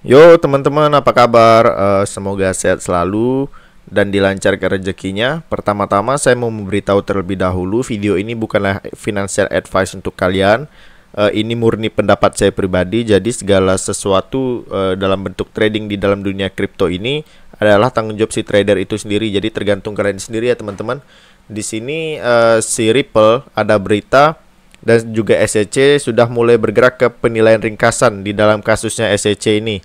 Yo teman-teman, apa kabar? Semoga sehat selalu dan dilancarkan rezekinya. Pertama-tama saya mau memberitahu terlebih dahulu, video ini bukanlah financial advice untuk kalian. Ini murni pendapat saya pribadi. Jadi segala sesuatu dalam bentuk trading di dalam dunia kripto ini adalah tanggung jawab si trader itu sendiri. Jadi tergantung kalian sendiri ya teman-teman. Di sini si Ripple ada berita dan juga SEC sudah mulai bergerak ke penilaian ringkasan di dalam kasusnya SEC ini.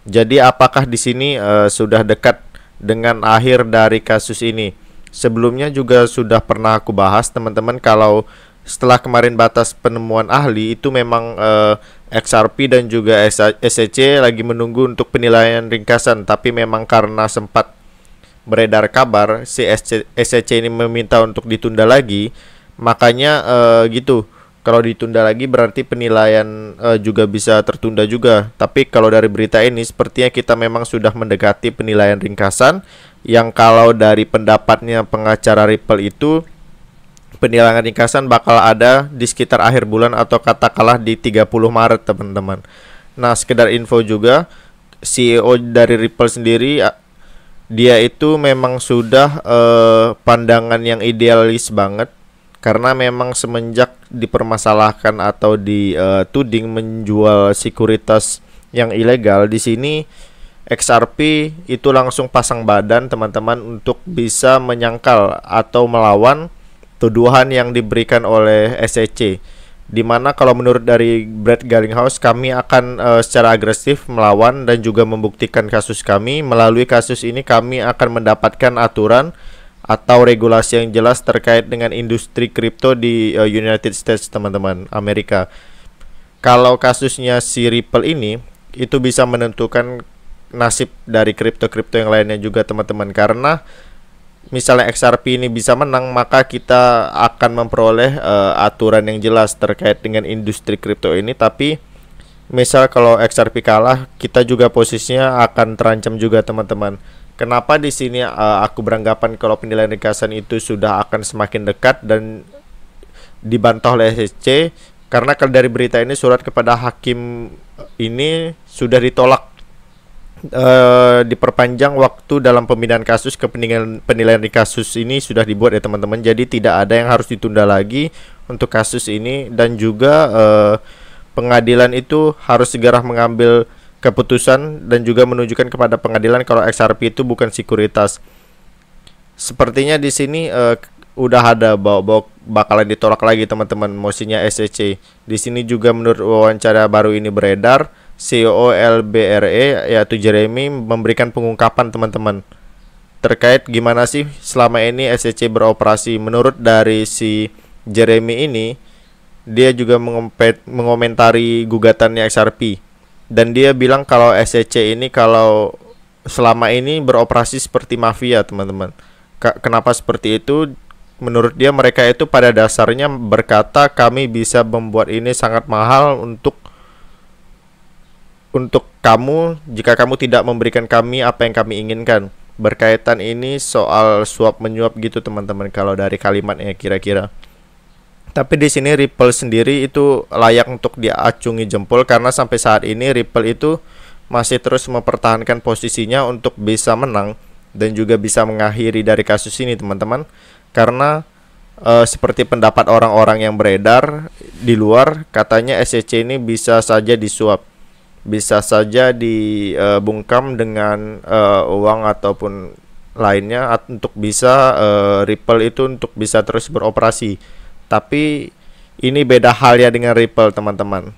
Jadi apakah di sini sudah dekat dengan akhir dari kasus ini? Sebelumnya juga sudah pernah aku bahas teman-teman, kalau setelah kemarin batas penemuan ahli itu memang XRP dan juga SEC lagi menunggu untuk penilaian ringkasan, tapi memang karena sempat beredar kabar si SEC ini meminta untuk ditunda lagi, makanya gitu. Kalau ditunda lagi berarti penilaian juga bisa tertunda juga. Tapi kalau dari berita ini sepertinya kita memang sudah mendekati penilaian ringkasan, yang kalau dari pendapatnya pengacara Ripple itu penilaian ringkasan bakal ada di sekitar akhir bulan atau katakanlah di 30 Maret teman-teman. Nah, sekedar info juga, CEO dari Ripple sendiri dia itu memang sudah pandangan yang idealis banget, karena memang semenjak dipermasalahkan atau dituding menjual sekuritas yang ilegal di sini, XRP itu langsung pasang badan teman-teman untuk bisa menyangkal atau melawan tuduhan yang diberikan oleh SEC. Dimana kalau menurut dari Brad Garlinghouse, kami akan secara agresif melawan dan juga membuktikan kasus kami. Melalui kasus ini kami akan mendapatkan aturan atau regulasi yang jelas terkait dengan industri kripto di United States teman-teman, Amerika. Kalau kasusnya si Ripple ini itu bisa menentukan nasib dari kripto-kripto yang lainnya juga teman-teman, karena misalnya XRP ini bisa menang, maka kita akan memperoleh aturan yang jelas terkait dengan industri kripto ini. Tapi misal kalau XRP kalah, kita juga posisinya akan terancam juga teman-teman. Kenapa di sini aku beranggapan kalau penilaian ringkasan itu sudah akan semakin dekat dan dibantah oleh SEC? Karena kalau dari berita ini, surat kepada hakim ini sudah ditolak diperpanjang waktu dalam pemindahan kasus ke penilaian di kasus ini sudah dibuat ya teman-teman. Jadi tidak ada yang harus ditunda lagi untuk kasus ini, dan juga pengadilan itu harus segera mengambil keputusan dan juga menunjukkan kepada pengadilan kalau XRP itu bukan sekuritas. Sepertinya di sini udah ada bakalan ditolak lagi teman-teman mosinya SEC. Di sini juga menurut wawancara baru ini beredar, CEO LBRE yaitu Jeremy memberikan pengungkapan teman-teman terkait gimana sih selama ini SEC beroperasi. Menurut dari si Jeremy ini, dia juga mengomentari gugatannya XRP, dan dia bilang kalau SEC ini kalau selama ini beroperasi seperti mafia teman-teman. Kenapa seperti itu? Menurut dia, mereka itu pada dasarnya berkata kami bisa membuat ini sangat mahal untuk kamu jika kamu tidak memberikan kami apa yang kami inginkan. Berkaitan ini soal suap menyuap gitu teman-teman, kalau dari kalimatnya kira-kira. Tapi di sini Ripple sendiri itu layak untuk diacungi jempol, karena sampai saat ini Ripple itu masih terus mempertahankan posisinya untuk bisa menang dan juga bisa mengakhiri dari kasus ini teman-teman. Karena seperti pendapat orang-orang yang beredar di luar, katanya SEC ini bisa saja disuap, bisa saja dibungkam dengan uang ataupun lainnya untuk bisa Ripple itu untuk bisa terus beroperasi. Tapi ini beda hal ya dengan Ripple teman-teman.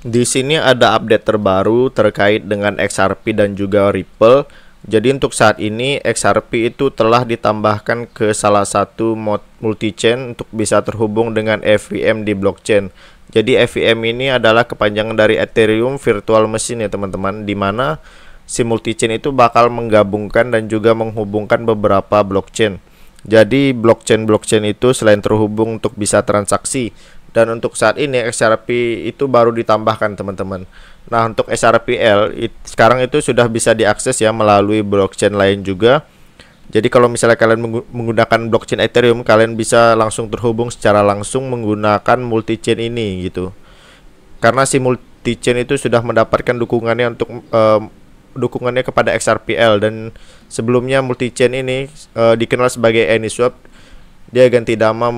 Di sini ada update terbaru terkait dengan XRP dan juga Ripple. Jadi untuk saat ini XRP itu telah ditambahkan ke salah satu multi-chain untuk bisa terhubung dengan EVM di blockchain. Jadi EVM ini adalah kepanjangan dari Ethereum Virtual Machine ya teman-teman, di mana si multi-chain itu bakal menggabungkan dan juga menghubungkan beberapa blockchain. Jadi blockchain itu selain terhubung untuk bisa transaksi, dan untuk saat ini XRP itu baru ditambahkan teman-teman. Nah, untuk XRPL sekarang itu sudah bisa diakses ya melalui blockchain lain juga. Jadi kalau misalnya kalian menggunakan blockchain Ethereum, kalian bisa langsung terhubung secara langsung menggunakan multi-chain ini gitu. Karena si multi-chain itu sudah mendapatkan dukungannya kepada XRPL, dan sebelumnya multi-chain ini dikenal sebagai AnySwap. Dia ganti nama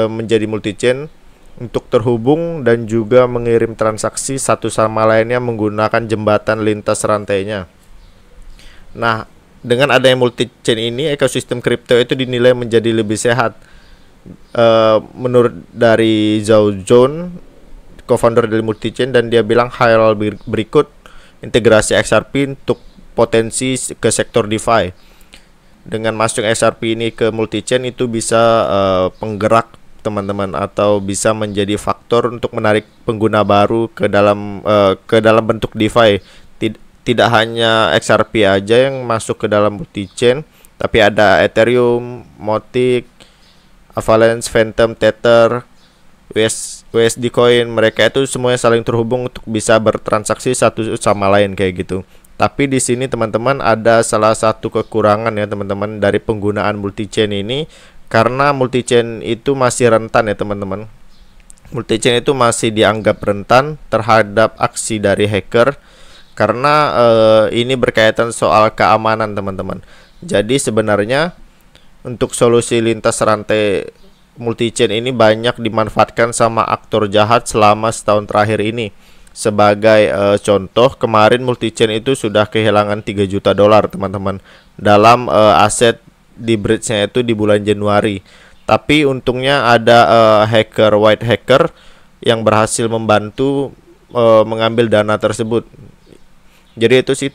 menjadi multi-chain untuk terhubung dan juga mengirim transaksi satu sama lainnya menggunakan jembatan lintas rantainya. Nah, dengan adanya multi-chain ini, ekosistem kripto itu dinilai menjadi lebih sehat. Menurut dari Zhao Zhong, co-founder dari multi-chain, dan dia bilang hal berikut integrasi XRP untuk potensi ke sektor DeFi. Dengan masuk XRP ini ke multi-chain itu bisa penggerak teman-teman, atau bisa menjadi faktor untuk menarik pengguna baru ke dalam bentuk DeFi. Tidak hanya XRP aja yang masuk ke dalam multi-chain, tapi ada Ethereum, Matic, Avalanche, Phantom, Tether, USD Coin. Mereka itu semuanya saling terhubung untuk bisa bertransaksi satu sama lain kayak gitu. Tapi di sini teman-teman ada salah satu kekurangan ya teman-teman dari penggunaan multi-chain ini, karena multi-chain itu masih rentan ya teman-teman. Multi-chain itu masih dianggap rentan terhadap aksi dari hacker, karena ini berkaitan soal keamanan teman-teman. Jadi sebenarnya untuk solusi lintas rantai multi-chain ini banyak dimanfaatkan sama aktor jahat selama setahun terakhir ini. Sebagai contoh, kemarin multi-chain itu sudah kehilangan 3 juta dolar teman-teman dalam aset di bridge-nya itu di bulan Januari. Tapi untungnya ada white hacker yang berhasil membantu mengambil dana tersebut. Jadi itu sih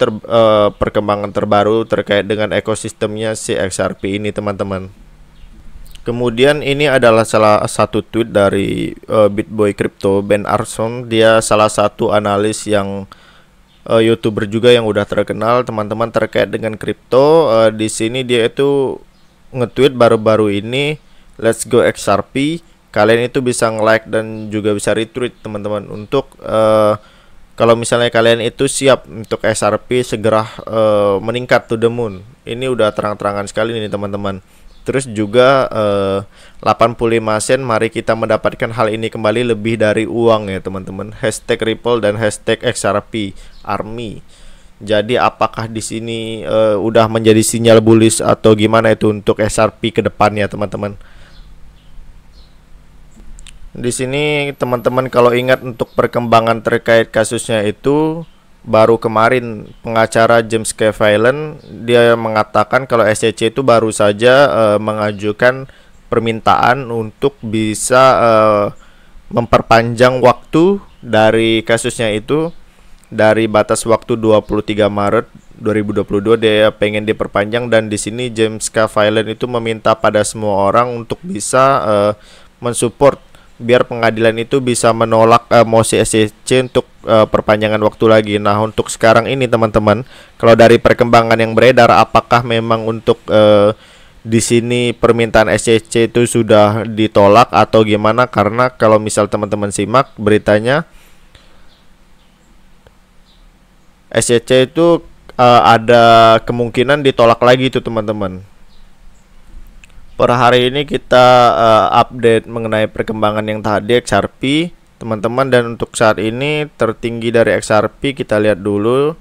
perkembangan terbaru terkait dengan ekosistemnya si XRP ini teman-teman. Kemudian ini adalah salah satu tweet dari BitBoy Crypto, Ben Arson. Dia salah satu analis yang YouTuber juga yang udah terkenal teman-teman terkait dengan kripto. Di sini dia itu nge-tweet baru-baru ini, "Let's go XRP." Kalian itu bisa nge-like dan juga bisa retweet teman-teman, untuk kalau misalnya kalian itu siap untuk XRP segera meningkat to the moon. Ini udah terang-terangan sekali nih teman-teman. Terus juga 85 sen, mari kita mendapatkan hal ini kembali lebih dari uang ya teman-teman. #Ripple dan #XRP Army. Jadi apakah di sini udah menjadi sinyal bullish atau gimana itu untuk XRP ke depannya teman-teman? Di sini teman-teman kalau ingat untuk perkembangan terkait kasusnya itu, baru kemarin pengacara James Kevailen dia mengatakan kalau SEC itu baru saja mengajukan permintaan untuk bisa memperpanjang waktu dari kasusnya itu dari batas waktu 23 Maret 2022 dia pengen diperpanjang, dan di sini James Kevailen itu meminta pada semua orang untuk bisa mensupport biar pengadilan itu bisa menolak mosi SEC untuk perpanjangan waktu lagi. Nah, untuk sekarang ini teman-teman, kalau dari perkembangan yang beredar, apakah memang untuk di sini permintaan SEC itu sudah ditolak atau gimana? Karena kalau misal teman-teman simak beritanya, SEC itu ada kemungkinan ditolak lagi itu teman-teman. Per hari ini kita update mengenai perkembangan yang tadi XRP teman-teman, dan untuk saat ini tertinggi dari XRP kita lihat dulu.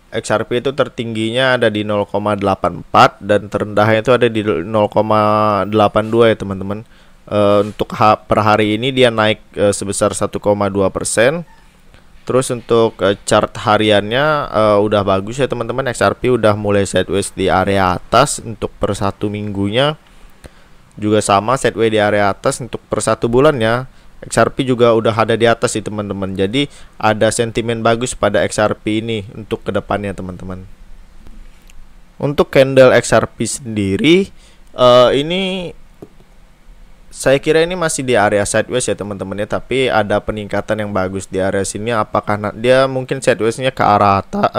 XRP itu tertingginya ada di 0,84 dan terendahnya itu ada di 0,82 ya teman-teman. Untuk per hari ini dia naik sebesar 1,2%. Terus untuk chart hariannya udah bagus ya teman-teman. XRP udah mulai sideways di area atas untuk per 1 minggunya. Juga sama sideways di area atas untuk per 1 bulannya. XRP juga udah ada di atas sih teman-teman. Jadi ada sentimen bagus pada XRP ini untuk kedepannya teman-teman. Untuk candle XRP sendiri ini saya kira ini masih di area sideways ya teman-teman ya, tapi ada peningkatan yang bagus di area sini. Apakah dia mungkin sidewaysnya ke arah atas,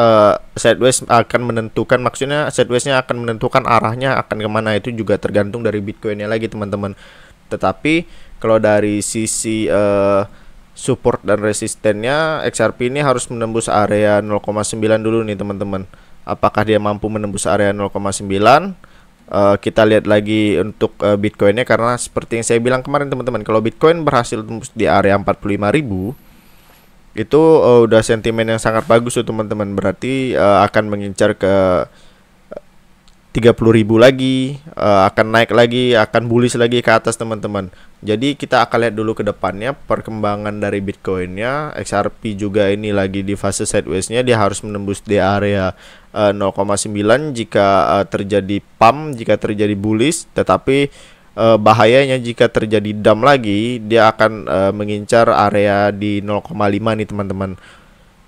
sideways akan menentukan, maksudnya sidewaysnya akan menentukan arahnya akan kemana, itu juga tergantung dari Bitcoinnya lagi teman-teman. Tetapi kalau dari sisi support dan resistennya, XRP ini harus menembus area 0,9 dulu nih teman-teman. Apakah dia mampu menembus area 0,9? Kita lihat lagi untuk Bitcoinnya, karena seperti yang saya bilang kemarin teman-teman, kalau Bitcoin berhasil tembus di area 45.000, Itu udah sentimen yang sangat bagus tuh teman-teman. Berarti akan mengincar ke 30.000 lagi, akan naik lagi, akan bullish lagi ke atas teman-teman. Jadi kita akan lihat dulu ke depannya perkembangan dari Bitcoinnya. XRP juga ini lagi di fase sideways-nya, dia harus menembus di area 0,9 jika terjadi pump, jika terjadi bullish. Tetapi bahayanya jika terjadi dump lagi, dia akan mengincar area di 0,5 nih teman-teman.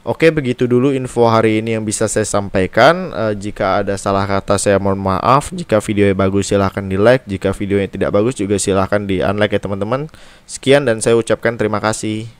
Oke, begitu dulu info hari ini yang bisa saya sampaikan. Jika ada salah kata saya mohon maaf. Jika videonya bagus silahkan di like. Jika videonya tidak bagus juga silahkan di unlike ya teman-teman. Sekian dan saya ucapkan terima kasih.